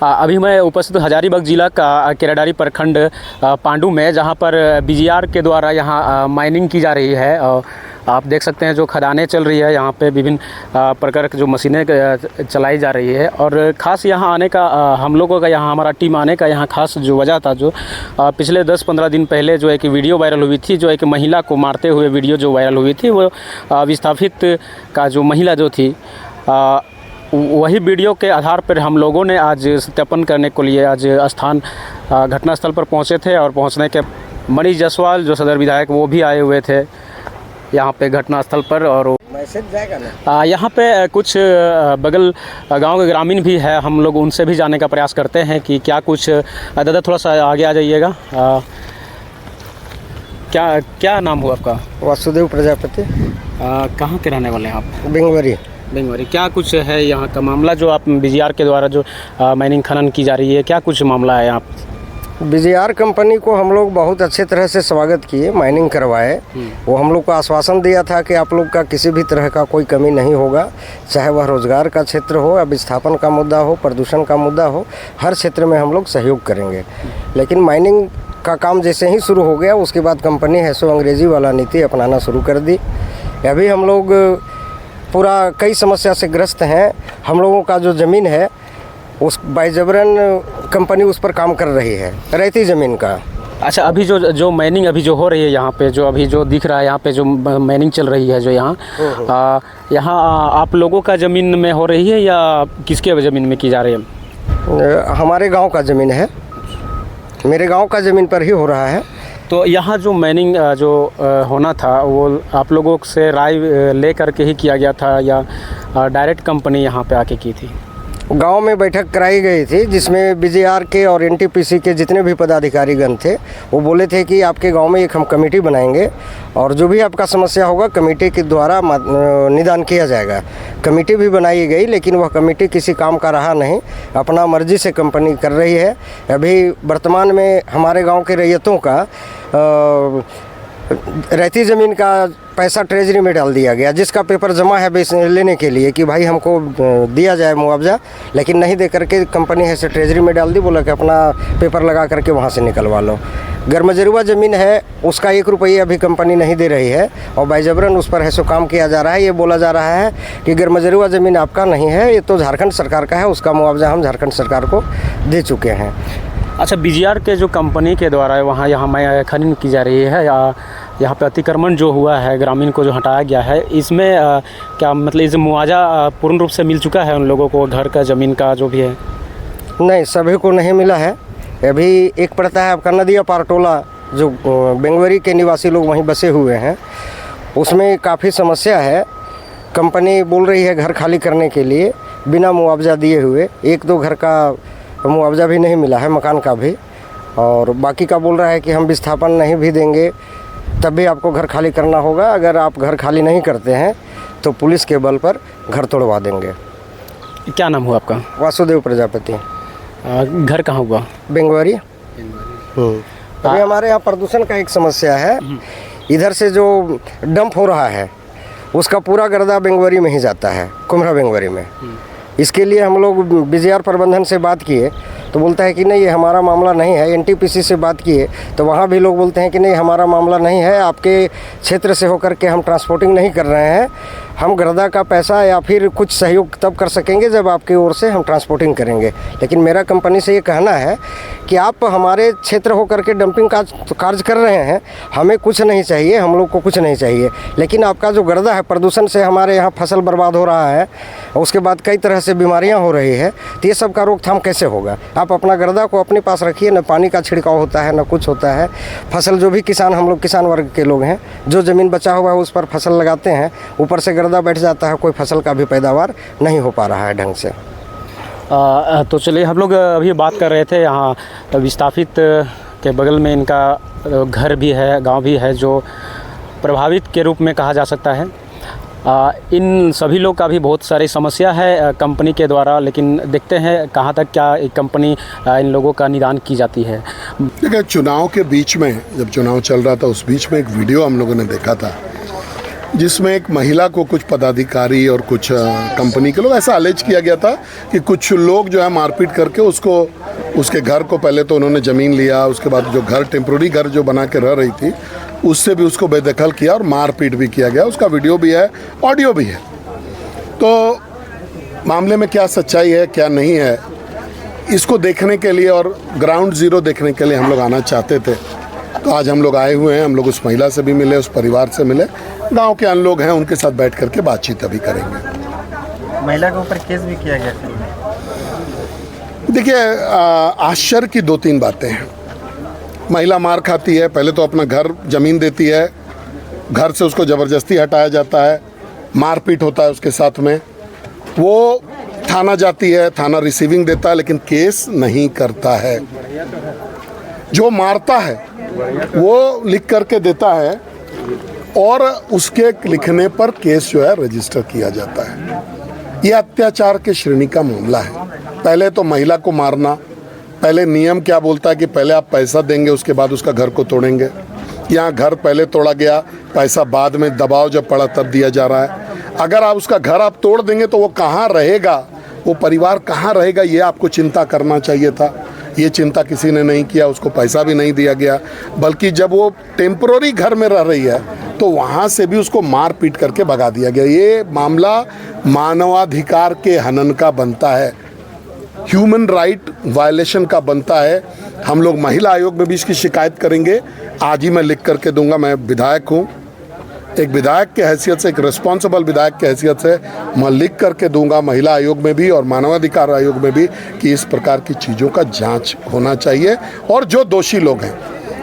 अभी मैं उपस्थित हजारीबाग जिला का केराडारी प्रखंड पांडू में, जहां पर बीजीआर के द्वारा यहां माइनिंग की जा रही है। आप देख सकते हैं जो खदानें चल रही है, यहाँ पे विभिन्न प्रकार की जो मशीनें चलाई जा रही है। और ख़ास यहाँ आने का हम लोगों का, यहाँ हमारा टीम आने का यहाँ खास जो वजह था, जो पिछले 10-15 दिन पहले जो एक वीडियो वायरल हुई थी, जो एक महिला को मारते हुए वीडियो जो वायरल हुई थी, वो विस्थापित का जो महिला जो थी, वही वीडियो के आधार पर हम लोगों ने आज सत्यापन करने के लिए आज घटनास्थल पर पहुंचे थे। और पहुंचने के मनीष जायसवाल जो सदर विधायक, वो भी आए हुए थे यहाँ पे घटनास्थल पर। और मैसेज जाएगा ना यहाँ पे कुछ बगल गांव के ग्रामीण भी है, हम लोग उनसे भी जानने का प्रयास करते हैं कि क्या कुछ। दादा थोड़ा सा आगे आ जाइएगा। क्या नाम हुआ आपका? वासुदेव प्रजापति। कहाँ के रहने वाले हैं आप? बेंगवरी। क्या कुछ है यहाँ का मामला, जो आप बीजीआर के द्वारा जो माइनिंग खनन की जा रही है, क्या कुछ मामला है यहाँ? बीजीआर कंपनी को हम लोग बहुत अच्छे तरह से स्वागत किए, माइनिंग करवाए। वो हम लोग को आश्वासन दिया था कि आप लोग का किसी भी तरह का कोई कमी नहीं होगा, चाहे वह रोजगार का क्षेत्र हो या विस्थापन का मुद्दा हो, प्रदूषण का मुद्दा हो, हर क्षेत्र में हम लोग सहयोग करेंगे। लेकिन माइनिंग का काम जैसे ही शुरू हो गया, उसके बाद कंपनी है सो अंग्रेजी वाला नीति अपनाना शुरू कर दी। अभी हम लोग पूरा कई समस्या से ग्रस्त हैं। हम लोगों का जो ज़मीन है उस बाइजबरन कंपनी उस पर काम कर रही है, रैती ज़मीन का। अच्छा, अभी जो माइनिंग अभी जो हो रही है यहाँ पे, जो अभी जो दिख रहा है यहाँ पे जो माइनिंग चल रही है, जो यहाँ आप लोगों का ज़मीन में हो रही है या किसके ज़मीन में की जा रही है? हमारे गांव का ज़मीन है, मेरे गांव का ज़मीन पर ही हो रहा है। तो यहाँ जो माइनिंग जो होना था, वो आप लोगों से राय ले करके ही किया गया था या डायरेक्ट कंपनी यहाँ पे आके की थी? गांव में बैठक कराई गई थी, जिसमें बीजीआर के और एनटीपीसी के जितने भी पदाधिकारीगण थे, वो बोले थे कि आपके गांव में एक हम कमेटी बनाएंगे और जो भी आपका समस्या होगा कमेटी के द्वारा निदान किया जाएगा। कमेटी भी बनाई गई, लेकिन वह कमेटी किसी काम का रहा नहीं, अपना मर्जी से कंपनी कर रही है। अभी वर्तमान में हमारे गाँव के रैयतों का रहती ज़मीन का पैसा ट्रेजरी में डाल दिया गया, जिसका पेपर जमा है लेने के लिए कि भाई हमको दिया जाए मुआवजा, लेकिन नहीं दे करके कंपनी है से ट्रेजरी में डाल दी, बोला कि अपना पेपर लगा करके वहाँ से निकलवा लो। गरमजरुआ ज़मीन है, उसका 1 रुपया अभी कंपनी नहीं दे रही है और बाइजबरन उस पर है सो काम किया जा रहा है। ये बोला जा रहा है कि गरमजरुआ ज़मीन आपका नहीं है, ये तो झारखंड सरकार का है, उसका मुआवजा हम झारखंड सरकार को दे चुके हैं। अच्छा, बीजीआर के जो कंपनी के द्वारा वहाँ यहाँ खनन की जा रही है, या यहाँ पे अतिक्रमण जो हुआ है, ग्रामीण को जो हटाया गया है, इसमें क्या मतलब इस मुआवजा पूर्ण रूप से मिल चुका है उन लोगों को, घर का ज़मीन का जो भी है? नहीं, सभी को नहीं मिला है। अभी एक पड़ता है आपका नदिया पारटोला, जो बेंगवरी के निवासी लोग वहीं बसे हुए हैं, उसमें काफ़ी समस्या है। कंपनी बोल रही है घर खाली करने के लिए बिना मुआवजा दिए हुए, 1-2 घर का मुआवजा भी नहीं मिला है, मकान का भी, और बाकी का बोल रहा है कि हम विस्थापन नहीं भी देंगे तब भी आपको घर खाली करना होगा। अगर आप घर खाली नहीं करते हैं तो पुलिस के बल पर घर तोड़वा देंगे। क्या नाम हुआ आपका? वासुदेव प्रजापति। घर कहाँ हुआ? बेंगवरी। अभी हमारे यहाँ प्रदूषण का एक समस्या है। इधर से जो डंप हो रहा है उसका पूरा गर्दा बेंगवरी में ही जाता है, कुम्हरा बेंगवरी में। इसके लिए हम लोग बीजीआर प्रबंधन से बात किए तो बोलता है कि नहीं, ये हमारा मामला नहीं है। एनटीपीसी से बात किए तो वहाँ भी लोग बोलते हैं कि नहीं, हमारा मामला नहीं है, आपके क्षेत्र से होकर के हम ट्रांसपोर्टिंग नहीं कर रहे हैं, हम गर्दा का पैसा या फिर कुछ सहयोग तब कर सकेंगे जब आपकी ओर से हम ट्रांसपोर्टिंग करेंगे। लेकिन मेरा कंपनी से ये कहना है कि आप हमारे क्षेत्र होकर के डंपिंग का कार्य कर रहे हैं, हमें कुछ नहीं चाहिए, हम लोग को कुछ नहीं चाहिए, लेकिन आपका जो गर्दा है, प्रदूषण से हमारे यहाँ फसल बर्बाद हो रहा है, उसके बाद कई तरह से बीमारियाँ हो रही है, तो ये सब का रोकथाम कैसे होगा? आप अपना गर्दा को अपने पास रखिए, न पानी का छिड़काव होता है न कुछ होता है। फसल जो भी किसान, हम लोग किसान वर्ग के लोग हैं, जो ज़मीन बचा हुआ है उस पर फसल लगाते हैं, ऊपर से गर्दा बैठ जाता है, कोई फसल का भी पैदावार नहीं हो पा रहा है ढंग से। तो चलिए, हम लोग अभी बात कर रहे थे यहाँ विस्थापित के बगल में इनका घर भी है, गांव भी है, जो प्रभावित के रूप में कहा जा सकता है। इन सभी लोग का भी बहुत सारी समस्या है कंपनी के द्वारा, लेकिन देखते हैं कहाँ तक क्या एक कंपनी इन लोगों का निदान की जाती है। देखिए, चुनाव के बीच में, जब चुनाव चल रहा था उस बीच में एक वीडियो हम लोगों ने देखा था जिसमें एक महिला को कुछ पदाधिकारी और कुछ कंपनी के लोग ऐसा अलेज किया गया था कि कुछ लोग जो है मारपीट करके उसको, उसके घर को, पहले तो उन्होंने ज़मीन लिया, उसके बाद जो घर, टेम्प्रोरी घर जो बना के रह रही थी उससे भी उसको बेदखल किया और मारपीट भी किया गया। उसका वीडियो भी है, ऑडियो भी है। तो मामले में क्या सच्चाई है क्या नहीं है, इसको देखने के लिए और ग्राउंड ज़ीरो देखने के लिए हम लोग आना चाहते थे। तो आज हम लोग आए हुए हैं। हम लोग उस महिला से भी मिले, उस परिवार से मिले, गांव के अन्य लोग हैं, उनके साथ बैठ करके बातचीत अभी करेंगे। महिला के ऊपर केस भी किया गया। देखिए, आश्चर्य की 2-3 बातें हैं। महिला मार खाती है, पहले तो अपना घर, ज़मीन देती है, घर से उसको ज़बरदस्ती हटाया जाता है, मारपीट होता है उसके साथ में, वो थाना जाती है, थाना रिसीविंग देता है लेकिन केस नहीं करता है। जो मारता है वो लिख करके देता है और उसके लिखने पर केस जो है रजिस्टर किया जाता है। ये अत्याचार के श्रेणी का मामला है। पहले तो महिला को मारना, पहले नियम क्या बोलता है कि पहले आप पैसा देंगे उसके बाद उसका घर को तोड़ेंगे। यहाँ घर पहले तोड़ा गया, पैसा बाद में दबाव जब पड़ा तब दिया जा रहा है। अगर आप उसका घर आप तोड़ देंगे तो वो कहाँ रहेगा, वो परिवार कहाँ रहेगा, ये आपको चिंता करना चाहिए था। ये चिंता किसी ने नहीं किया, उसको पैसा भी नहीं दिया गया, बल्कि जब वो टेम्पररी घर में रह रही है तो वहाँ से भी उसको मार पीट करके भगा दिया गया। ये मामला मानवाधिकार के हनन का बनता है, ह्यूमन राइट वायलेशन का बनता है। हम लोग महिला आयोग में भी इसकी शिकायत करेंगे। आज ही मैं लिख करके दूंगा। मैं विधायक हूँ, एक विधायक के हैसियत से, एक रिस्पॉन्सिबल विधायक के हैसियत से मैं लिख करके दूंगा महिला आयोग में भी और मानवाधिकार आयोग में भी कि इस प्रकार की चीज़ों का जांच होना चाहिए। और जो दोषी लोग हैं,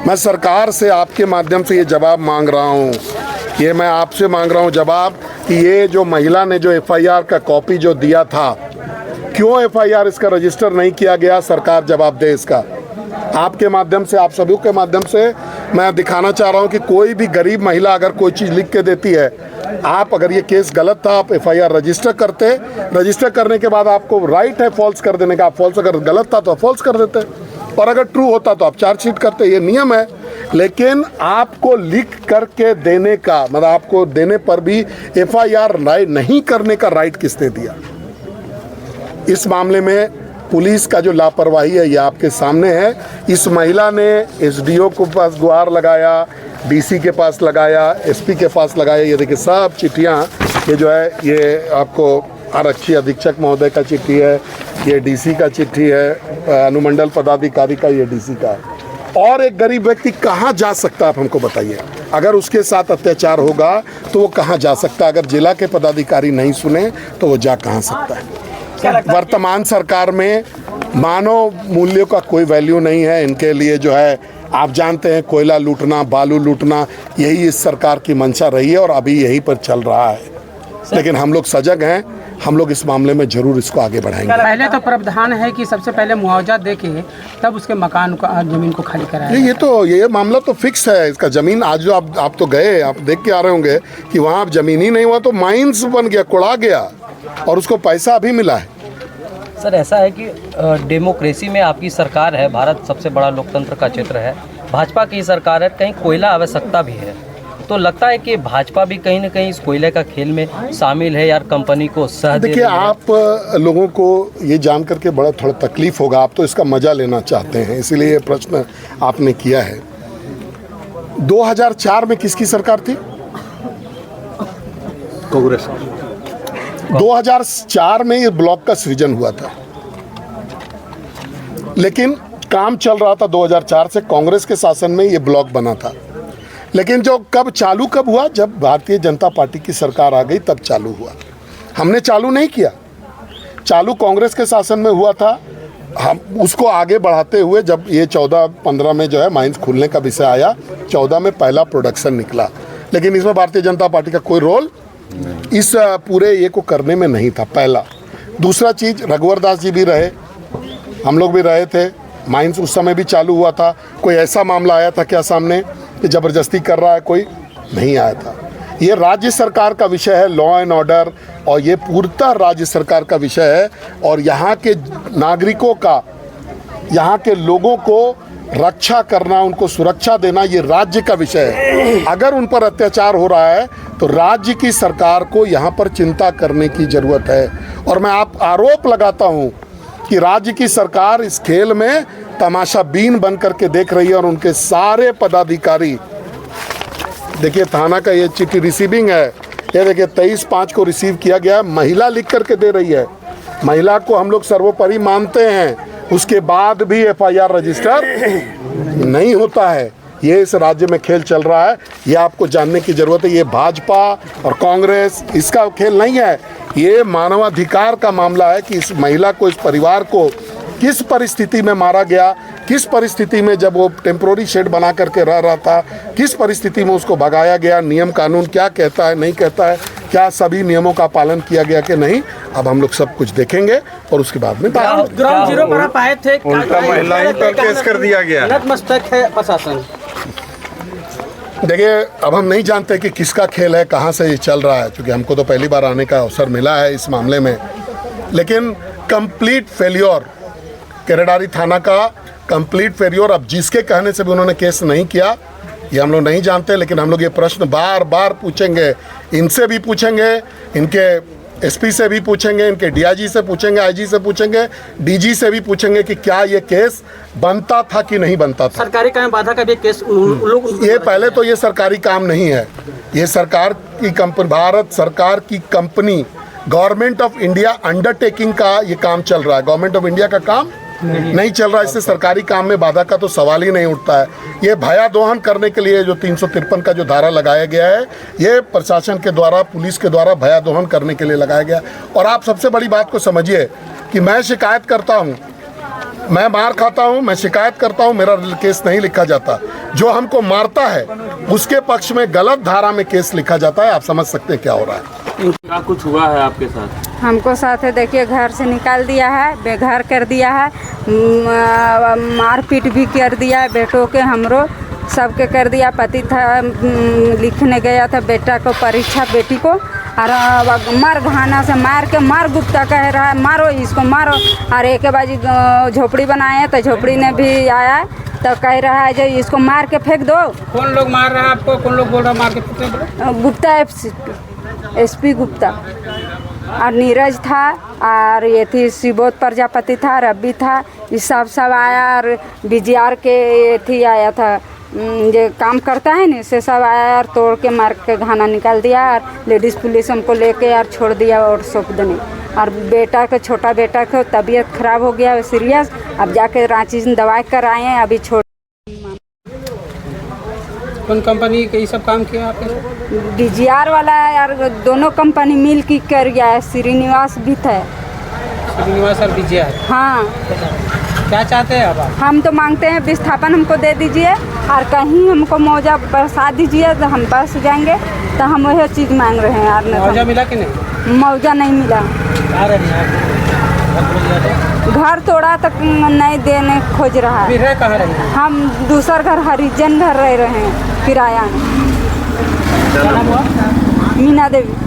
मैं सरकार से आपके माध्यम से ये जवाब मांग रहा हूँ, ये मैं आपसे मांग रहा हूँ जवाब कि ये जो महिला ने जो FIR का कॉपी जो दिया था, क्यों FIR इसका रजिस्टर नहीं किया गया, सरकार जवाब दे इसका। आपके माध्यम से, आप सभी के माध्यम से मैं दिखाना चाह रहा हूं कि कोई भी गरीब महिला अगर कोई चीज़ लिख के देती है, आप अगर ये केस गलत था आप FIR रजिस्टर करते, रजिस्टर करने के बाद आपको राइट है फॉल्स कर देने का। आप फॉल्स, अगर गलत था तो आप फॉल्स कर देते और अगर ट्रू होता तो आप चार्जशीट करते, ये नियम है। लेकिन आपको लिख करके देने का, मतलब आपको देने पर भी FIR नहीं करने का राइट किसने दिया? इस मामले में पुलिस का जो लापरवाही है ये आपके सामने है। इस महिला ने SDO के पास गुहार लगाया, DC के पास लगाया, SP के पास लगाया। ये देखिए सब चिट्ठियाँ, ये जो है ये आपको आरक्षी अधीक्षक महोदय का चिट्ठी है, ये DC का चिट्ठी है, अनुमंडल पदाधिकारी का, ये DC का है। और एक गरीब व्यक्ति कहाँ जा सकता है, आप हमको बताइए। अगर उसके साथ अत्याचार होगा तो वो कहाँ जा सकता है? अगर जिला के पदाधिकारी नहीं सुने तो वो जा कहाँ सकता है? वर्तमान सरकार में मानव मूल्यों का कोई वैल्यू नहीं है। इनके लिए जो है, आप जानते हैं, कोयला लूटना, बालू लूटना, यही इस सरकार की मंशा रही है और अभी यहीं पर चल रहा है। लेकिन हम लोग सजग हैं, हम लोग इस मामले में जरूर इसको आगे बढ़ाएंगे। पहले तो प्रावधान है कि सबसे पहले मुआवजा देके तब उसके मकान को, जमीन को खाली कराया। ये मामला तो फिक्स है इसका। जमीन आज जो आप तो गए, आप देख के आ रहे होंगे कि वहाँ अब जमीन ही नहीं हुआ तो माइंस बन गया, कुड़ा गया और उसको पैसा अभी मिला है। सर, ऐसा है कि डेमोक्रेसी में आपकी सरकार है, भारत सबसे बड़ा लोकतंत्र का क्षेत्र है, भाजपा की सरकार है, कहीं कोयला आवश्यकता भी है, तो लगता है कि भाजपा भी कहीं ना कहीं इस कोयले का खेल में शामिल है यार, कंपनी को सह दे। देखिए, आप लोगों को ये जान करके बड़ा थोड़ा तकलीफ होगा, आप तो इसका मजा लेना चाहते हैं, इसीलिए ये प्रश्न आपने किया है। 2004 में किसकी सरकार थी? कांग्रेस। 2004 में ये ब्लॉक का सृजन हुआ था, लेकिन काम चल रहा था 2004 से, कांग्रेस के शासन में ये ब्लॉक बना था। लेकिन जो कब हुआ, जब भारतीय जनता पार्टी की सरकार आ गई तब चालू हुआ। हमने चालू नहीं किया, चालू कांग्रेस के शासन में हुआ था। हम उसको आगे बढ़ाते हुए जब ये 14-15 में जो है माइंस खुलने का विषय आया, 14 में पहला प्रोडक्शन निकला, लेकिन इसमें भारतीय जनता पार्टी का कोई रोल इस पूरे ये को करने में नहीं था, पहला। दूसरा चीज़, रघुवर दास जी भी रहे, हम लोग भी रहे थे, माइंस उस समय भी चालू हुआ था। कोई ऐसा मामला आया था क्या सामने कि ज़बरदस्ती कर रहा है? कोई नहीं आया था। ये राज्य सरकार का विषय है, लॉ एंड ऑर्डर, और ये पूर्णतः राज्य सरकार का विषय है। और यहाँ के नागरिकों का, यहाँ के लोगों को रक्षा करना, उनको सुरक्षा देना ये राज्य का विषय है। अगर उन पर अत्याचार हो रहा है तो राज्य की सरकार को यहाँ पर चिंता करने की ज़रूरत है। और मैं आरोप लगाता हूँ कि राज्य की सरकार इस खेल में तमाशाबीन बन करके देख रही है और उनके सारे पदाधिकारी, देखिए थाना का ये चिट्ठी रिसीविंग है, ये देखिए 23/5 को रिसीव किया गया, महिला लिख करके दे रही है। महिला को हम लोग सर्वोपरि मानते हैं, उसके बाद भी FIR रजिस्टर नहीं होता है। ये इस राज्य में खेल चल रहा है, ये आपको जानने की ज़रूरत है। ये भाजपा और कांग्रेस इसका खेल नहीं है, ये मानवाधिकार का मामला है कि इस महिला को, इस परिवार को किस परिस्थिति में मारा गया, किस परिस्थिति में जब वो टेम्पोररी शेड बना करके रह रहा था, किस परिस्थिति में उसको भगाया गया, नियम कानून क्या कहता है नहीं कहता है, क्या सभी नियमों का पालन किया गया कि नहीं, अब हम लोग सब कुछ देखेंगे और उसके बाद में ग्राउंड जीरो पर आप आए थे, उल्टा महिलाएं पर केस कर दिया गया। नतमस्तक है प्रशासन। देखिए, अब हम नहीं जानते कि किसका खेल है, कहाँ से ये चल रहा है, क्योंकि हमको तो पहली बार आने का अवसर मिला है इस मामले में। लेकिन कंप्लीट फेल्योर, केरेडारी थाना का कंप्लीट फेल्योर। अब जिसके कहने से भी उन्होंने केस नहीं किया ये हम लोग नहीं जानते, लेकिन हम लोग ये प्रश्न बार बार पूछेंगे, इनसे भी पूछेंगे, इनके SP से भी पूछेंगे, इनके DIG से पूछेंगे, IG से पूछेंगे, DG से भी पूछेंगे कि क्या ये केस बनता था कि नहीं बनता था। सरकारी काम बाधा का भी केस लोग, ये पहले तो ये सरकारी काम नहीं है, ये सरकार की कंपनी, भारत सरकार की company, government of India undertaking का ये काम चल रहा है। गवर्नमेंट ऑफ इंडिया का काम नहीं चल रहा है, इससे सरकारी काम में बाधा का तो सवाल ही नहीं उठता है। ये भयादोहन करने के लिए जो 353 का जो धारा लगाया गया है, ये प्रशासन के द्वारा, पुलिस के द्वारा भयादोहन करने के लिए लगाया गया। और आप सबसे बड़ी बात को समझिए कि मैं शिकायत करता हूँ, मैं मार खाता हूँ, मैं शिकायत करता हूँ, मेरा केस नहीं लिखा जाता। जो हमको मारता है उसके पक्ष में गलत धारा में केस लिखा जाता है। आप समझ सकते हैं क्या हो रहा है। क्या कुछ हुआ है आपके साथ? हमको साथ है, देखिए घर से निकाल दिया है, बेघर कर दिया है, मारपीट भी कर दिया है, बेटों के हमरो सबके कर दिया। पति था, लिखने गया था बेटा को परीक्षा, बेटी को, और मार घाना से मार के, मार गुप्ता कह रहा है मारो इसको मारो। और एक बाजी झोपड़ी बनाए तो झोपड़ी ने भी आया तो कह रहा है जो इसको मार के फेंक दो। कौन लोग मार रहा है आपको, कौन लोग बोल रहा है मार के फेंक दो? गुप्ता SP गुप्ता, और नीरज था, और ये थी शिवोत प्रजापति था, रवि था, ये सब आया। और BGR के ये थी आया था, ये काम करता है ना, से सब आया और तोड़ के मार के घाना निकाल दिया। और लेडीज़ पुलिस हमको लेके यार छोड़ दिया और सौंप देने। और बेटा को, छोटा बेटा को तबीयत खराब हो गया सीरियस, अब जाके रांची से दवाई कराए हैं, अभी छोड़। कौन कंपनी के ये सब काम किया आपने? BGR वाला यार, दोनों कंपनी मिल के कर गया है, श्रीनिवास भी था। श्रीनिवास और BGR। हाँ, क्या चाहते हैं अब आप? हम तो मांगते हैं विस्थापन हमको दे दीजिए, और कहीं हमको मुआवजा बरसा दीजिए तो हम बस जाएंगे। तो हम वही चीज़ मांग रहे हैं यार। मुआवजा मिला कि नहीं? मुआवजा नहीं मिला, घर तोड़ा तक नहीं देने खोज रहा है। फिर है कहाँ रहे हैं? हम दूसर घर, हरिजन घर रह रहे हैं किराया में। क्या नाम हुआ? मीना देवी।